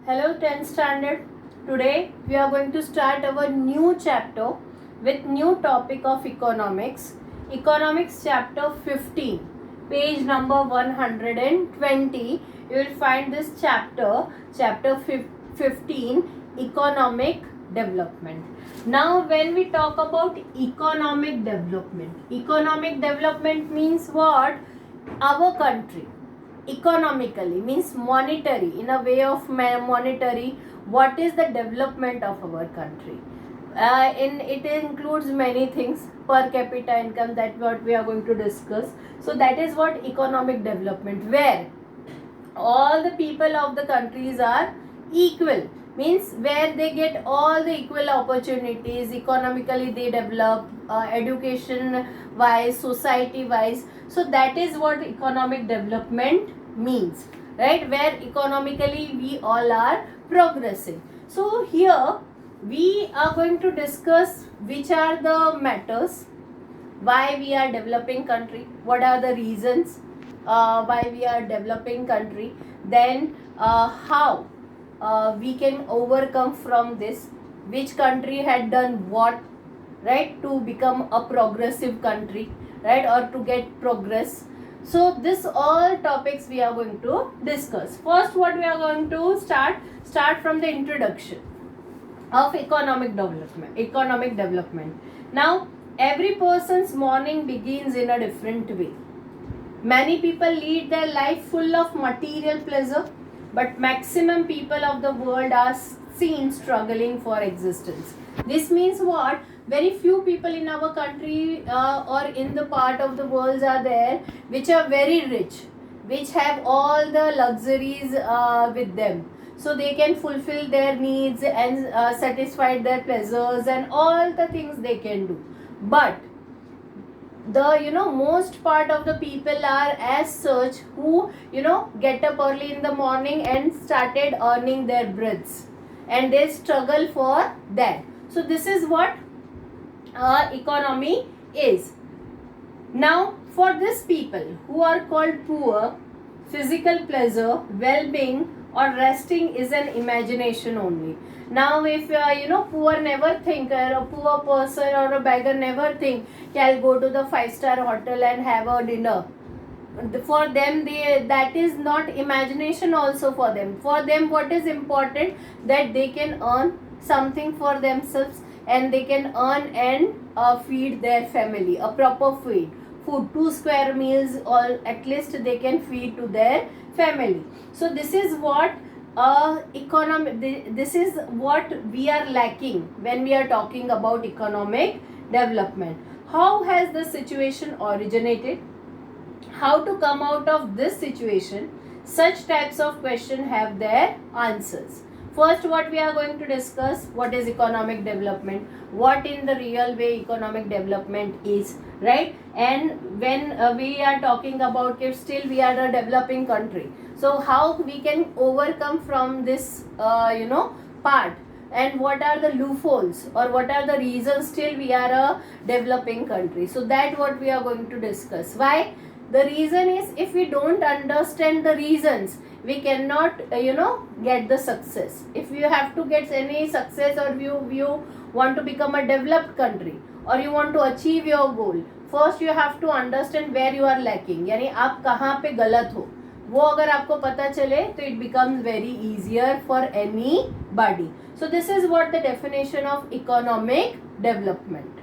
Hello 10th standard. Today we are going to start our new chapter with new topic of economics. Economics chapter 15, page number 120. You will find this chapter 15, economic development. Now when we talk about economic development means what? Our country economically means monetary, in a way of monetary, what is the development of our country. In it includes many things, per capita income, that what we are going to discuss. So that is what economic development, where all the people of the countries are equal, means where they get all the equal opportunities, economically they develop, education wise, society wise. So that is what economic development means, right? Where economically we all are progressing. So here we are going to discuss which are the matters, why we are developing country, what are the reasons why we are developing country, then how we can overcome from this, which country had done what, right, to become a progressive country, right, or to get progress. So this all topics we are going to discuss. First, what we are going to start from the introduction of economic development. Now every person's morning begins in a different way. Many people lead their life full of material pleasure, but maximum people of the world are seen struggling for existence. This means what? Very few people in our country or in the part of the world are there which are very rich, which have all the luxuries with them, so they can fulfill their needs and satisfy their pleasures and all the things they can do. But the most part of the people are as such who get up early in the morning and started earning their breads, and they struggle for that. So this is what economy is. Now for these people who are called poor, physical pleasure, well-being or resting is an imagination only. Now if poor never think, a poor person or a beggar never think, I'll go to the 5-star hotel and have a dinner. For them, that is not imagination also for them. For them, what is important, that they can earn something for themselves, and they can earn and feed their family, a proper food, 2 square meals, or at least they can feed to their family. So this is what this is what we are lacking when we are talking about economic development. How has the situation originated? How to come out of this situation? Such types of questions have their answers. First, what we are going to discuss, what is economic development, what in the real way economic development is, right? And when we are talking about it, still we are a developing country. So how we can overcome from this part, and what are the loopholes or what are the reasons still we are a developing country. So that what we are going to discuss. Why? The reason is, if we don't understand the reasons, we cannot get the success. If you have to get any success, or you want to become a developed country, or you want to achieve your goal, first you have to understand where you are lacking, यानी आप कहाँ पे गलत हो. वो अगर आपको पता चले तो it becomes very easier for anybody. So this is what the definition of economic development.